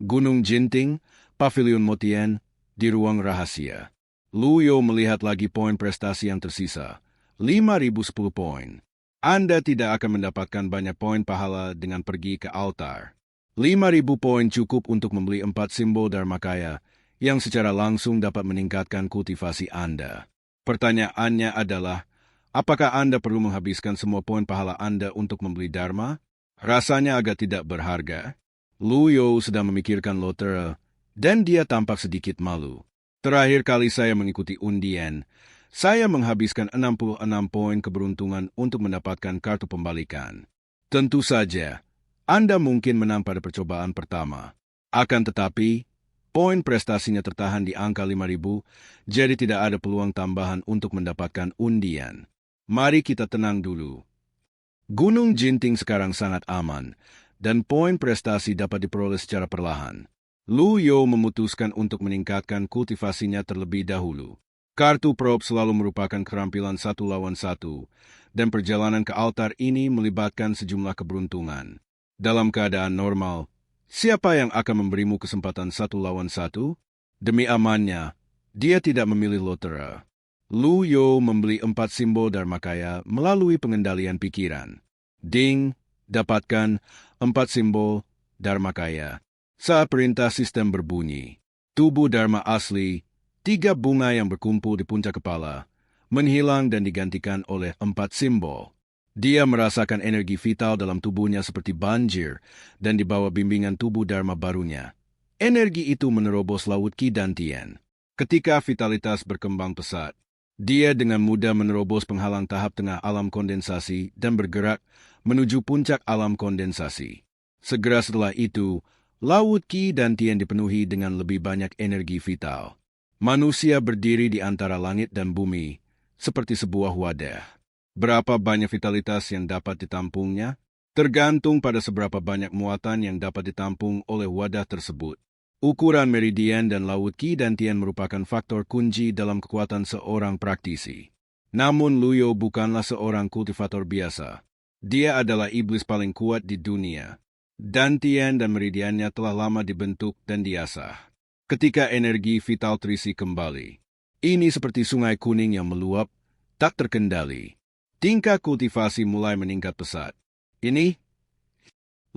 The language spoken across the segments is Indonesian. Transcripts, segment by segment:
Gunung Jinting, Pavilion Motien, di ruang rahasia. Lu Yo melihat lagi poin prestasi yang tersisa. 5.010 poin. Anda tidak akan mendapatkan banyak poin pahala dengan pergi ke altar. 5.000 poin cukup untuk membeli 4 simbol Dharmakaya yang secara langsung dapat meningkatkan kultivasi Anda. Pertanyaannya adalah, apakah Anda perlu menghabiskan semua poin pahala Anda untuk membeli Dharma? Rasanya agak tidak berharga. Lu Yo sedang memikirkan Lotera, dan dia tampak sedikit malu. Terakhir kali saya mengikuti undian, saya menghabiskan 66 poin keberuntungan untuk mendapatkan kartu pembalikan. Tentu saja, Anda mungkin menang pada percobaan pertama. Akan tetapi, poin prestasinya tertahan di angka 5.000, jadi tidak ada peluang tambahan untuk mendapatkan undian. Mari kita tenang dulu. Gunung Jinting sekarang sangat aman, dan poin prestasi dapat diperoleh secara perlahan. Lu Yo memutuskan untuk meningkatkan kultivasinya terlebih dahulu. Kartu probe selalu merupakan keterampilan 1 lawan 1, dan perjalanan ke altar ini melibatkan sejumlah keberuntungan. Dalam keadaan normal, siapa yang akan memberimu kesempatan 1 lawan 1? Demi amannya, dia tidak memilih Lotera. Lu Yo membeli 4 simbol Dharmakaya melalui pengendalian pikiran. Ding, dapatkan 4 simbol Dharmakaya. Saat perintah sistem berbunyi, tubuh Dharma asli, 3 bunga yang berkumpul di puncak kepala, menghilang dan digantikan oleh 4 simbol. Dia merasakan energi vital dalam tubuhnya seperti banjir dan di bawah bimbingan tubuh Dharma barunya. Energi itu menerobos laut Qi dan Tian. Ketika vitalitas berkembang pesat, dia dengan mudah menerobos penghalang tahap tengah alam kondensasi dan bergerak menuju puncak alam kondensasi. Segera setelah itu, laut Qi dan Tian dipenuhi dengan lebih banyak energi vital. Manusia berdiri di antara langit dan bumi, seperti sebuah wadah. Berapa banyak vitalitas yang dapat ditampungnya? Tergantung pada seberapa banyak muatan yang dapat ditampung oleh wadah tersebut. Ukuran meridian dan laut Qi dan Tian merupakan faktor kunci dalam kekuatan seorang praktisi. Namun Lu Yo bukanlah seorang kultivator biasa. Dia adalah iblis paling kuat di dunia. Dantian dan meridiannya telah lama dibentuk dan diasah. Ketika energi vital terisi kembali, ini seperti sungai kuning yang meluap, tak terkendali. Tingkat kultivasi mulai meningkat pesat. Ini,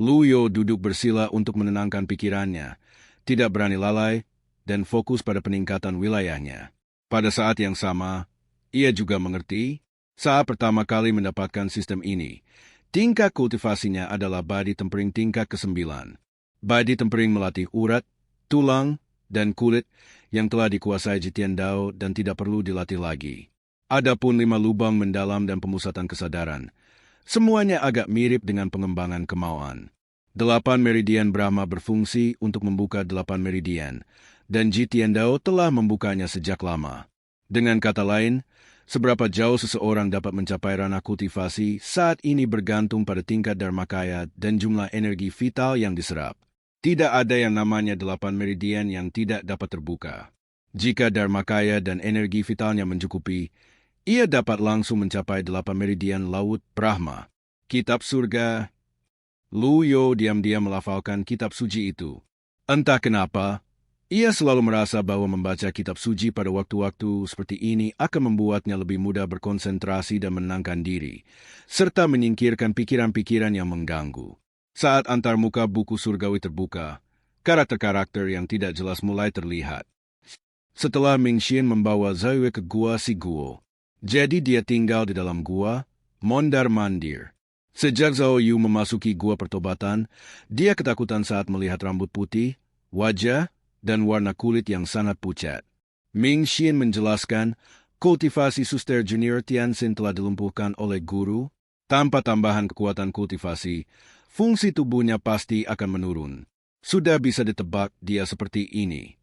Lu Yo duduk bersila untuk menenangkan pikirannya, tidak berani lalai, dan fokus pada peningkatan wilayahnya. Pada saat yang sama, ia juga mengerti, saat pertama kali mendapatkan sistem ini, tingkat kultivasinya adalah body tempering tingkat ke-9. Body tempering melatih urat, tulang, dan kulit yang telah dikuasai Jitian Dao dan tidak perlu dilatih lagi. Adapun 5 lubang mendalam dan pemusatan kesadaran. Semuanya agak mirip dengan pengembangan kemauan. 8 meridian Brahma berfungsi untuk membuka 8 meridian, dan Jitian Dao telah membukanya sejak lama. Dengan kata lain, seberapa jauh seseorang dapat mencapai ranah kultivasi saat ini bergantung pada tingkat Dharmakaya dan jumlah energi vital yang diserap. Tidak ada yang namanya 8 meridian yang tidak dapat terbuka. Jika Dharmakaya dan energi vitalnya mencukupi, ia dapat langsung mencapai 8 meridian laut Brahma. Kitab surga. Lu Yo diam-diam melafalkan kitab suci itu. Entah kenapa, ia selalu merasa bahwa membaca kitab suci pada waktu-waktu seperti ini akan membuatnya lebih mudah berkonsentrasi dan menenangkan diri, serta menyingkirkan pikiran-pikiran yang mengganggu. Saat antarmuka buku surgawi terbuka, karakter-karakter yang tidak jelas mulai terlihat. Setelah Ming Xin membawa Zhao Yue ke gua si Guo, jadi dia tinggal di dalam gua, mondar-mandir. Sejak Zhao Yu memasuki gua pertobatan, dia ketakutan saat melihat rambut putih, wajah, dan warna kulit yang sangat pucat. Ming Xin menjelaskan, kultivasi Suster Junior Tianxin telah dilumpuhkan oleh guru. Tanpa tambahan kekuatan kultivasi, fungsi tubuhnya pasti akan menurun. Sudah bisa ditebak dia seperti ini.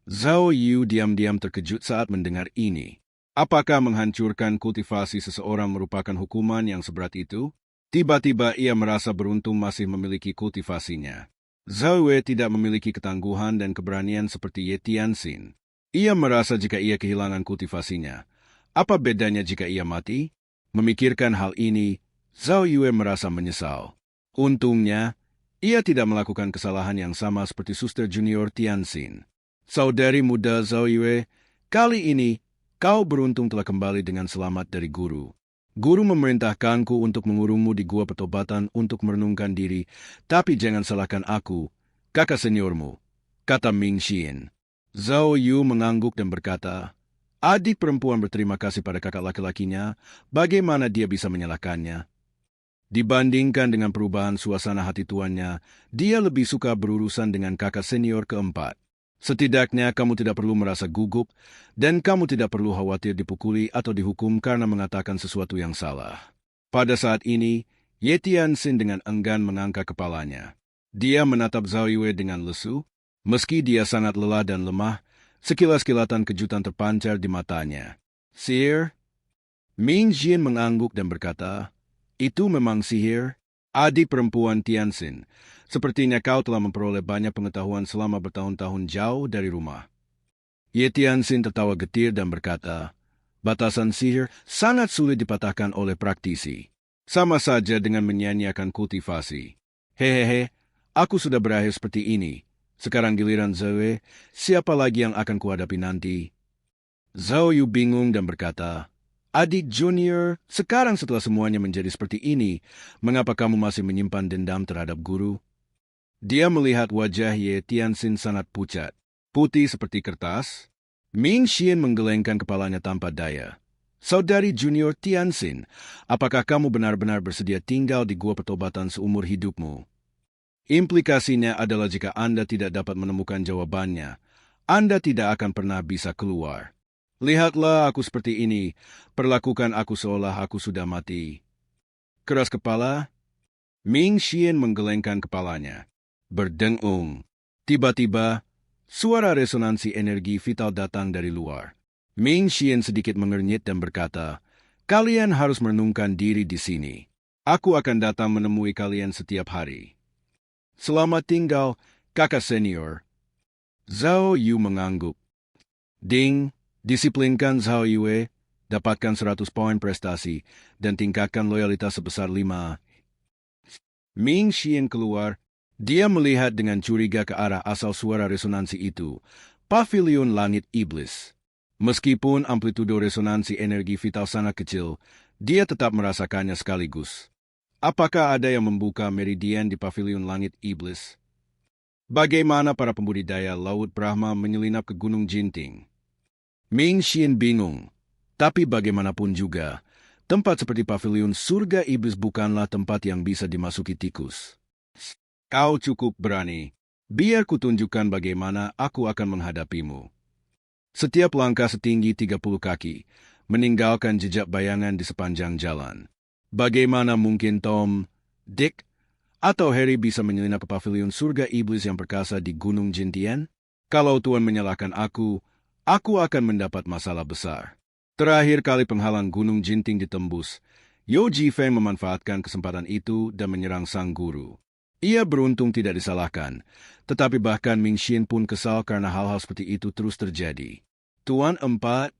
Zhao Yu diam-diam terkejut saat mendengar ini. Apakah menghancurkan kultivasi seseorang merupakan hukuman yang seberat itu? Tiba-tiba ia merasa beruntung masih memiliki kultivasinya. Zhao Yue tidak memiliki ketangguhan dan keberanian seperti Ye Tianxin. Ia merasa jika ia kehilangan kultivasinya, apa bedanya jika ia mati? Memikirkan hal ini, Zhao Yue merasa menyesal. Untungnya, Ia tidak melakukan kesalahan yang sama seperti Suster Junior Tianxin. Saudari muda Zhao Yue, kali ini kau beruntung telah kembali dengan selamat dari guru. Guru memerintahkanku untuk mengurungmu di gua pertobatan untuk merenungkan diri, tapi jangan salahkan aku, kakak seniormu, kata Ming Xin. Zhao Yu mengangguk dan berkata, adik perempuan berterima kasih pada kakak laki-lakinya, bagaimana dia bisa menyalahkannya? Dibandingkan dengan perubahan suasana hati tuannya, dia lebih suka berurusan dengan kakak senior keempat. Setidaknya kamu tidak perlu merasa gugup, dan kamu tidak perlu khawatir dipukuli atau dihukum karena mengatakan sesuatu yang salah. Pada saat ini, Ye Tianxin dengan enggan mengangkat kepalanya. Dia menatap Zhao Yue dengan lesu. Meski dia sangat lelah dan lemah, sekilas kilatan kejutan terpancar di matanya. Sihir? Ming Xin mengangguk dan berkata, itu memang sihir? Adik perempuan Tianxin, sepertinya kau telah memperoleh banyak pengetahuan selama bertahun-tahun jauh dari rumah. Ye Tianxin tertawa getir dan berkata, batasan sihir sangat sulit dipatahkan oleh praktisi. Sama saja dengan menyanyiakan kultivasi. Hehehe, aku sudah berakhir seperti ini. Sekarang giliran Zhao, siapa lagi yang akan kuhadapi nanti? Zhao Yu bingung dan berkata, adik junior, sekarang setelah semuanya menjadi seperti ini, mengapa kamu masih menyimpan dendam terhadap guru? Dia melihat wajah Ye Tianxin sangat pucat, putih seperti kertas. Ming Xin menggelengkan kepalanya tanpa daya. Saudari junior Tianxin, apakah kamu benar-benar bersedia tinggal di gua pertobatan seumur hidupmu? Implikasinya adalah jika Anda tidak dapat menemukan jawabannya, Anda tidak akan pernah bisa keluar. Lihatlah aku seperti ini, perlakukan aku seolah aku sudah mati. Keras kepala, Ming Xin menggelengkan kepalanya. Berdengung. Tiba-tiba, suara resonansi energi vital datang dari luar. Ming Xin sedikit mengernyit dan berkata, kalian harus merenungkan diri di sini. Aku akan datang menemui kalian setiap hari. Selamat tinggal, kakak senior. Zhao Yu mengangguk. Ding. Disiplinkan Zhao Yue, dapatkan 100 poin prestasi, dan tingkatkan loyalitas sebesar 5. Ming Xin keluar. Dia melihat dengan curiga ke arah asal suara resonansi itu, pavilion langit iblis. Meskipun amplitudo resonansi energi vital sangat kecil, dia tetap merasakannya sekaligus. Apakah ada yang membuka meridian di pavilion langit iblis? Bagaimana para pembudidaya Laut Brahma menyelinap ke Gunung Jinting? Ming Xin bingung, tapi bagaimanapun juga, tempat seperti pavilion surga iblis bukanlah tempat yang bisa dimasuki tikus. Kau cukup berani, biar kutunjukkan bagaimana aku akan menghadapimu. Setiap langkah setinggi 30 kaki, meninggalkan jejak bayangan di sepanjang jalan. Bagaimana mungkin Tom, Dick, atau Harry bisa menyelinap ke pavilion surga iblis yang perkasa di Gunung Jintian? Kalau Tuan menyalahkan aku akan mendapat masalah besar. Terakhir kali penghalang Gunung Jinting ditembus, Yo Jifeng memanfaatkan kesempatan itu dan menyerang sang guru. Ia beruntung tidak disalahkan, tetapi bahkan Ming Xin pun kesal karena hal-hal seperti itu terus terjadi. Tuan Empat,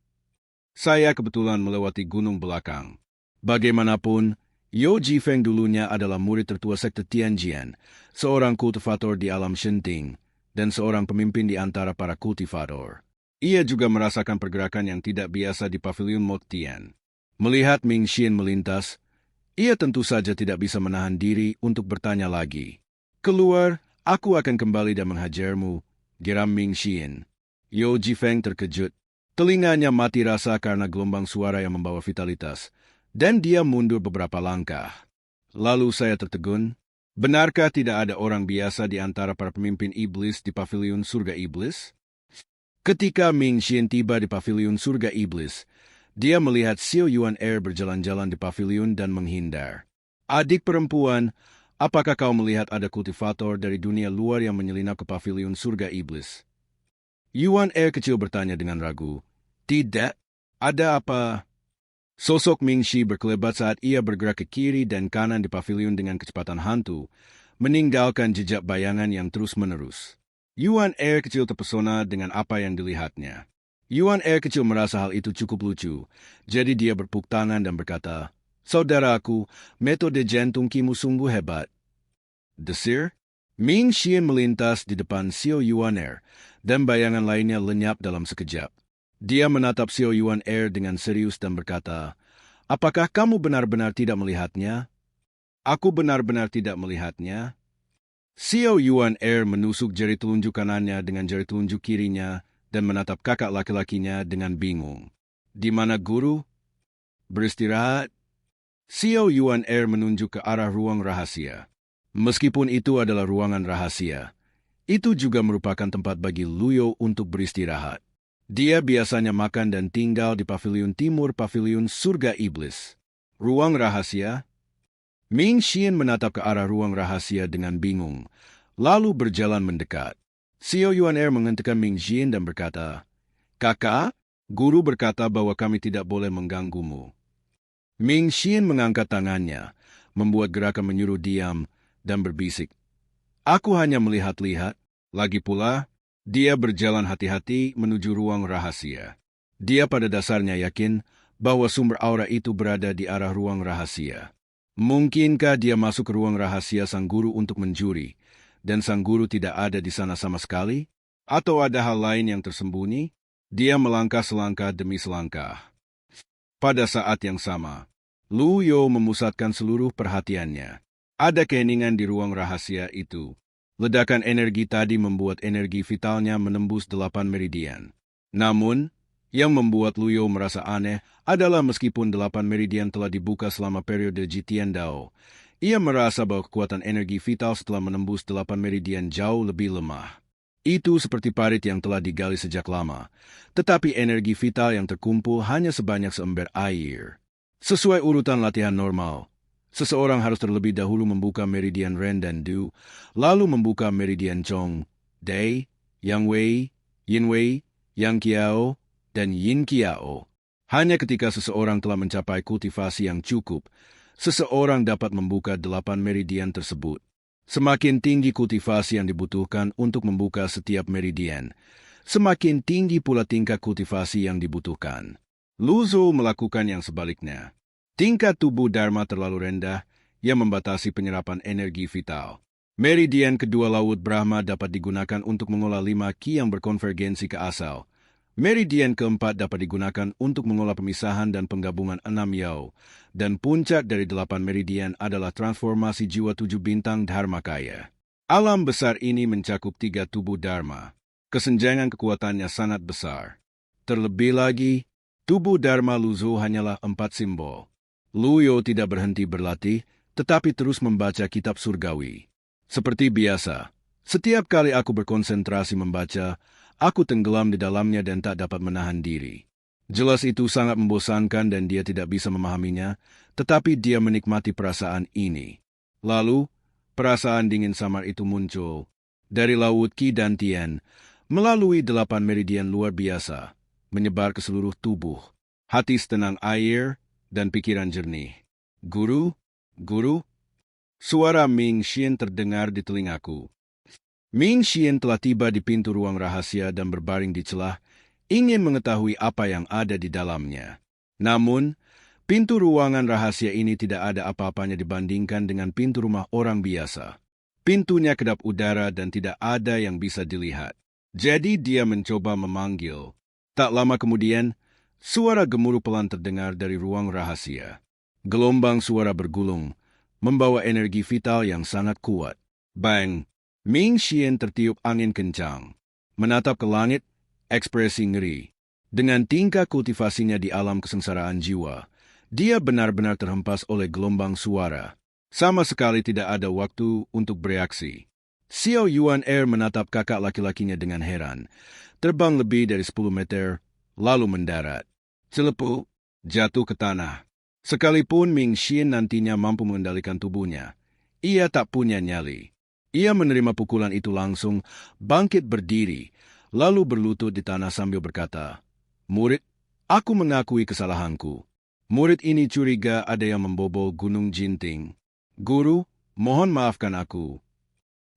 saya kebetulan melewati gunung belakang. Bagaimanapun, Yo Jifeng dulunya adalah murid tertua sekte Tianjian, seorang kultivator di alam Shenting, dan seorang pemimpin di antara para kultivator. Ia juga merasakan pergerakan yang tidak biasa di pavilion Moktian. Melihat Ming Xin melintas, ia tentu saja tidak bisa menahan diri untuk bertanya lagi. Keluar, aku akan kembali dan menghajarmu, geram Ming Xin. Yo Jifeng terkejut. Telinganya mati rasa karena gelombang suara yang membawa vitalitas, dan dia mundur beberapa langkah. Lalu saya tertegun. Benarkah tidak ada orang biasa di antara para pemimpin iblis di pavilion surga iblis? Ketika Ming Xin tiba di pavilion surga iblis, dia melihat Xiao Yuan Er berjalan-jalan di pavilion dan menghindar. Adik perempuan, apakah kau melihat ada kultivator dari dunia luar yang menyelinap ke pavilion surga iblis? Yuan Er kecil bertanya dengan ragu. Tidak, ada apa? Sosok Ming Xin berkelebat saat ia bergerak ke kiri dan kanan di pavilion dengan kecepatan hantu, meninggalkan jejak bayangan yang terus-menerus. Yuan Er kecil terpesona dengan apa yang dilihatnya. Yuan Er kecil merasa hal itu cukup lucu, jadi dia berpuk tangan dan berkata, saudaraku, metode jantung Kimu sungguh hebat. Desir? Ming Xian melintas di depan Xiao Yuan Er, dan bayangan lainnya lenyap dalam sekejap. Dia menatap Xiao Yuan Er dengan serius dan berkata, "Apakah kamu benar-benar tidak melihatnya?" "Aku benar-benar tidak melihatnya." Xiao Yuan Er menusuk jari telunjuk kanannya dengan jari telunjuk kirinya dan menatap kakak laki-lakinya dengan bingung. "Di mana guru?" "Beristirahat." Xiao Yuan Er menunjuk ke arah ruang rahasia. Meskipun itu adalah ruangan rahasia, itu juga merupakan tempat bagi Luyo untuk beristirahat. Dia biasanya makan dan tinggal di pavilion timur pavilion surga iblis. Ruang rahasia? Ming Xian menatap ke arah ruang rahasia dengan bingung, lalu berjalan mendekat. Xiao Yuan Er menghentikan Ming Xian dan berkata, "Kakak, guru berkata bahwa kami tidak boleh mengganggumu." Ming Xian mengangkat tangannya, membuat gerakan menyuruh diam, dan berbisik, "Aku hanya melihat-lihat." Lagi pula, dia berjalan hati-hati menuju ruang rahasia. Dia pada dasarnya yakin bahwa sumber aura itu berada di arah ruang rahasia. Mungkinkah dia masuk ke ruang rahasia sang guru untuk mencuri, dan sang guru tidak ada di sana sama sekali? Atau ada hal lain yang tersembunyi? Dia melangkah selangkah demi selangkah. Pada saat yang sama, Luyo memusatkan seluruh perhatiannya. Ada keheningan di ruang rahasia itu. Ledakan energi tadi membuat energi vitalnya menembus 8 meridian. Namun, yang membuat Luyo merasa aneh adalah meskipun 8 meridian telah dibuka selama periode Jitian Dao, ia merasa bahwa kekuatan energi vital setelah menembus 8 meridian jauh lebih lemah. Itu seperti parit yang telah digali sejak lama, tetapi energi vital yang terkumpul hanya sebanyak seember air. Sesuai urutan latihan normal, seseorang harus terlebih dahulu membuka meridian Ren dan Du, lalu membuka meridian Chong, Dai, Yang Wei, Yin Wei, Yang Kiao, dan Yin Kiao. Hanya ketika seseorang telah mencapai kultivasi yang cukup, seseorang dapat membuka 8 meridian tersebut. Semakin tinggi kultivasi yang dibutuhkan untuk membuka setiap meridian, semakin tinggi pula tingkat kultivasi yang dibutuhkan. Luzo melakukan yang sebaliknya. Tingkat tubuh Dharma terlalu rendah yang membatasi penyerapan energi vital. Meridian kedua Laut Brahma dapat digunakan untuk mengolah 5 ki yang berkonvergensi ke asal. Meridian keempat dapat digunakan untuk mengolah pemisahan dan penggabungan 6 Yao. Dan puncak dari 8 meridian adalah transformasi jiwa 7 bintang Dharmakaya. Alam besar ini mencakup 3 tubuh Dharma. Kesenjangan kekuatannya sangat besar. Terlebih lagi, tubuh Dharma Luzo hanyalah 4 simbol. Luyo tidak berhenti berlatih, tetapi terus membaca kitab surgawi. Seperti biasa, setiap kali aku berkonsentrasi membaca, aku tenggelam di dalamnya dan tak dapat menahan diri. Jelas itu sangat membosankan dan dia tidak bisa memahaminya, tetapi dia menikmati perasaan ini. Lalu, perasaan dingin samar itu muncul dari Laut Qi dan Tian, melalui 8 meridian luar biasa, menyebar ke seluruh tubuh. Hati setenang air, dan pikiran jernih. "Guru, guru?" Suara Ming Xian terdengar di telingaku. Ming Xian telah tiba di pintu ruang rahasia dan berbaring di celah, ingin mengetahui apa yang ada di dalamnya. Namun, pintu ruangan rahasia ini tidak ada apa-apanya dibandingkan dengan pintu rumah orang biasa. Pintunya kedap udara dan tidak ada yang bisa dilihat. Jadi dia mencoba memanggil. Tak lama kemudian, suara gemuruh pelan terdengar dari ruang rahasia. Gelombang suara bergulung, membawa energi vital yang sangat kuat. Bang! Ming Xian tertiup angin kencang. Menatap ke langit, ekspresi ngeri. Dengan tingkah kultivasinya di alam kesengsaraan jiwa, dia benar-benar terhempas oleh gelombang suara. Sama sekali tidak ada waktu untuk bereaksi. Xiao Yuan Er menatap kakak laki-lakinya dengan heran. Terbang lebih dari 10 meter, lalu mendarat. Celepu, jatuh ke tanah. Sekalipun Ming Xian nantinya mampu mengendalikan tubuhnya, ia tak punya nyali. Ia menerima pukulan itu langsung, bangkit berdiri, lalu berlutut di tanah sambil berkata, "Murid, aku mengakui kesalahanku. Murid ini curiga ada yang membobol Gunung Jinting. Guru, mohon maafkan aku."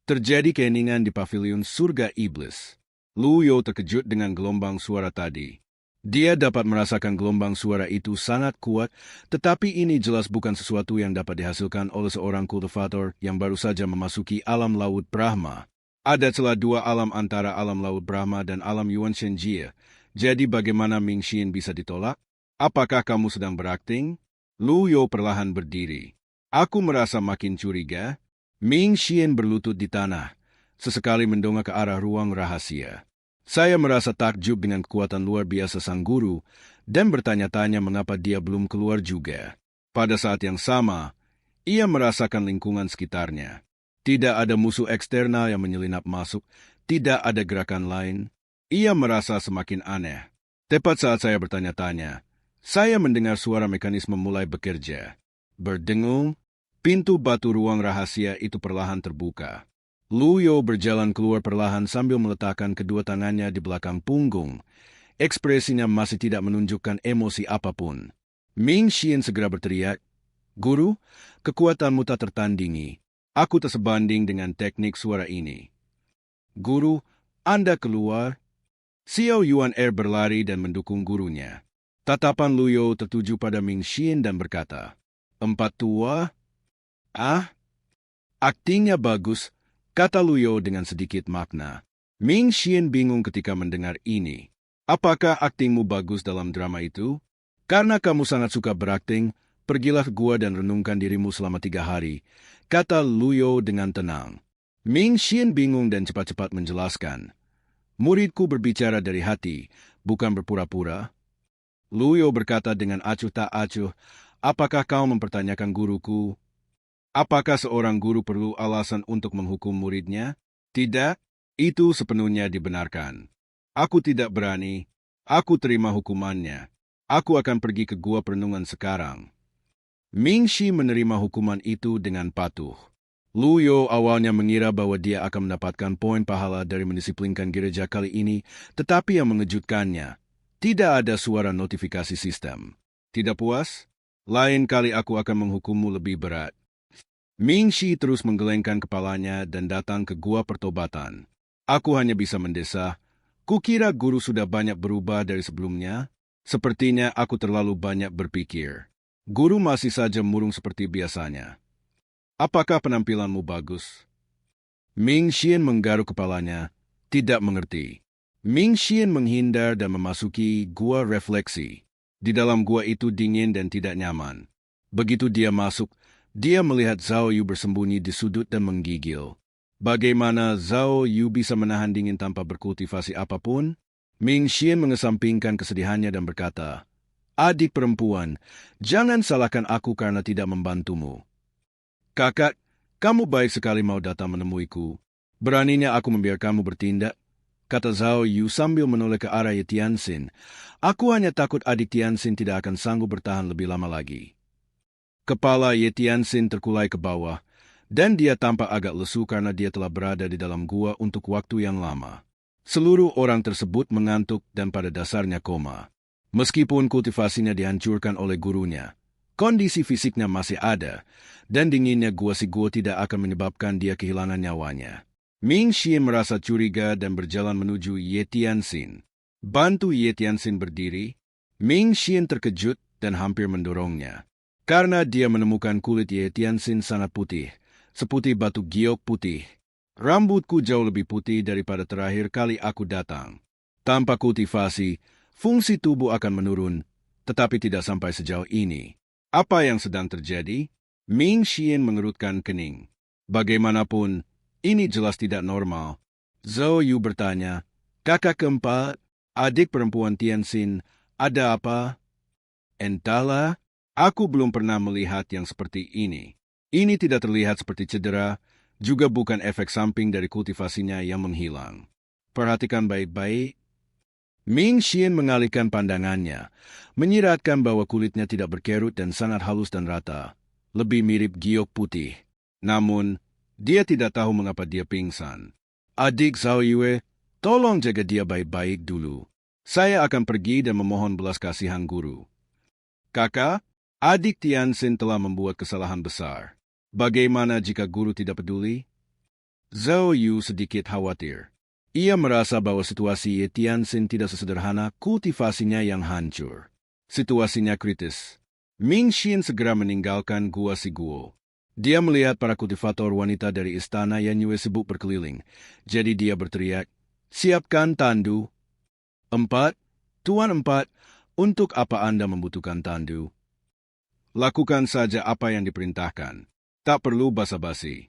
Terjadi keheningan di pavilion surga iblis. Luyo terkejut dengan gelombang suara tadi. Dia dapat merasakan gelombang suara itu sangat kuat, tetapi ini jelas bukan sesuatu yang dapat dihasilkan oleh seorang kultivator yang baru saja memasuki alam laut Brahma. Ada celah dua alam antara alam laut Brahma dan alam Yuan Shenjie. Jadi bagaimana Ming Xian bisa ditolak? Apakah kamu sedang berakting? Lu Yo perlahan berdiri. Aku merasa makin curiga. Ming Xian berlutut di tanah, sesekali mendongak ke arah ruang rahasia. Saya merasa takjub dengan kekuatan luar biasa sang guru dan bertanya-tanya mengapa dia belum keluar juga. Pada saat yang sama, ia merasakan lingkungan sekitarnya. Tidak ada musuh eksternal yang menyelinap masuk, tidak ada gerakan lain. Ia merasa semakin aneh. Tepat saat saya bertanya-tanya, saya mendengar suara mekanisme mulai bekerja. Berdengung, pintu batu ruang rahasia itu perlahan terbuka. Lu Yo berjalan keluar perlahan sambil meletakkan kedua tangannya di belakang punggung. Ekspresinya masih tidak menunjukkan emosi apapun. Ming Xian segera berteriak, "Guru, kekuatanmu tak tertandingi. Aku tak sebanding dengan teknik suara ini." "Guru, Anda keluar." Xiao Yuan berlari dan mendukung gurunya. Tatapan Lu Yo tertuju pada Ming Xian dan berkata, "Empat tua? Ah, aktingnya bagus," kata Lu Yo dengan sedikit makna. Ming Xian bingung ketika mendengar ini. "Apakah aktingmu bagus dalam drama itu? Karena kamu sangat suka berakting, pergilah ke gua dan renungkan dirimu selama 3 hari," kata Lu Yo dengan tenang. Ming Xian bingung dan cepat-cepat menjelaskan. "Muridku berbicara dari hati, bukan berpura-pura." Lu Yo berkata dengan acuh tak acuh, "Apakah kau mempertanyakan guruku? Apakah seorang guru perlu alasan untuk menghukum muridnya? Tidak, itu sepenuhnya dibenarkan. Aku tidak berani. Aku terima hukumannya. Aku akan pergi ke gua perenungan sekarang." Ming Shi menerima hukuman itu dengan patuh. Lu Yo awalnya mengira bahwa dia akan mendapatkan poin pahala dari mendisiplinkan gereja kali ini, tetapi yang mengejutkannya, tidak ada suara notifikasi sistem. "Tidak puas? Lain kali aku akan menghukummu lebih berat." Ming Shi terus menggelengkan kepalanya dan datang ke gua pertobatan. "Aku hanya bisa mendesah. Kukira guru sudah banyak berubah dari sebelumnya. Sepertinya aku terlalu banyak berpikir. Guru masih saja murung seperti biasanya. Apakah penampilanmu bagus?" Ming Xian menggaruk kepalanya, tidak mengerti. Ming Xian menghindar dan memasuki gua refleksi. Di dalam gua itu dingin dan tidak nyaman. Begitu dia masuk, dia melihat Zhao Yu bersembunyi di sudut dan menggigil. Bagaimana Zhao Yu bisa menahan dingin tanpa berkultivasi apapun? Ming Xian mengesampingkan kesedihannya dan berkata, "Adik perempuan, jangan salahkan aku karena tidak membantumu. Kakak, kamu baik sekali mau datang menemuiku. Beraninya aku membiarkanmu bertindak," kata Zhao Yu sambil menoleh ke arah Ye Tianxin. "Aku hanya takut adik Tianxin tidak akan sanggup bertahan lebih lama lagi." Kepala Ye Tianxin terkulai ke bawah, dan dia tampak agak lesu karena dia telah berada di dalam gua untuk waktu yang lama. Seluruh orang tersebut mengantuk dan pada dasarnya koma. Meskipun kultivasinya dihancurkan oleh gurunya, kondisi fisiknya masih ada, dan dinginnya gua si gua tidak akan menyebabkan dia kehilangan nyawanya. Ming Xian merasa curiga dan berjalan menuju Ye Tianxin. Bantu Ye Tianxin berdiri, Ming Xian terkejut dan hampir mendorongnya. Karena dia menemukan kulit Ye Tianxin sangat putih, seputih batu giok putih. "Rambutku jauh lebih putih daripada terakhir kali aku datang. Tanpa kultivasi, fungsi tubuh akan menurun, tetapi tidak sampai sejauh ini. Apa yang sedang terjadi?" Ming Xian mengerutkan kening. Bagaimanapun, ini jelas tidak normal. Zhao Yu bertanya, "Kakak keempat, adik perempuan Tianxin, ada apa?" "Entahlah, aku belum pernah melihat yang seperti ini. Ini tidak terlihat seperti cedera, juga bukan efek samping dari kultivasinya yang menghilang. Perhatikan baik-baik." Ming Xian mengalihkan pandangannya, menyiratkan bahwa kulitnya tidak berkerut dan sangat halus dan rata, lebih mirip giok putih. Namun, dia tidak tahu mengapa dia pingsan. "Adik Zhao Yue, tolong jaga dia baik-baik dulu. Saya akan pergi dan memohon belas kasihan guru." "Kakak, adik Tianxin telah membuat kesalahan besar. Bagaimana jika guru tidak peduli?" Zhao Yu sedikit khawatir. Ia merasa bahwa situasi Ye Tianxin tidak sesederhana kultivasinya yang hancur. Situasinya kritis. Ming Xian segera meninggalkan Gua Si Guo. Dia melihat para kultivator wanita dari istana Yan Yue sibuk berkeliling. Jadi dia berteriak, "Siapkan tandu." 4. Tuan 4, untuk apa Anda membutuhkan tandu? Lakukan saja apa yang diperintahkan. Tak perlu basa-basi.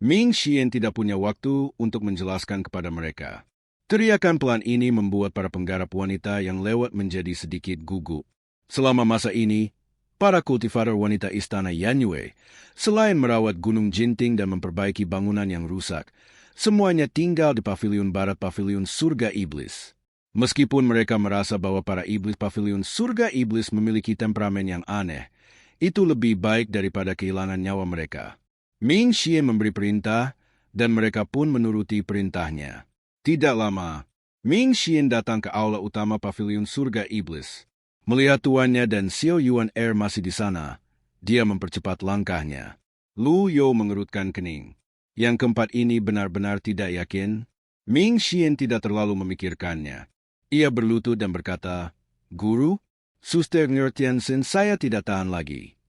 Ming Xian tidak punya waktu untuk menjelaskan kepada mereka. Teriakan pelan ini membuat para penggarap wanita yang lewat menjadi sedikit gugup. Selama masa ini, para kultivator wanita istana Yan Yue, selain merawat Gunung Jinting dan memperbaiki bangunan yang rusak, semuanya tinggal di pavilion barat pavilion Surga Iblis. Meskipun mereka merasa bahwa para iblis pavilion Surga Iblis memiliki temperamen yang aneh, itu lebih baik daripada kehilangan nyawa mereka. Ming Xian memberi perintah, dan mereka pun menuruti perintahnya. Tidak lama, Ming Xian datang ke aula utama pavilion Surga Iblis. Melihat tuannya dan Xiao Yuan masih di sana, dia mempercepat langkahnya. Lu Yo mengerutkan kening. Yang keempat ini benar-benar tidak yakin. Ming Xian tidak terlalu memikirkannya. Ia berlutut dan berkata, "Guru, Suster Tianxin, saya tidak tahan lagi.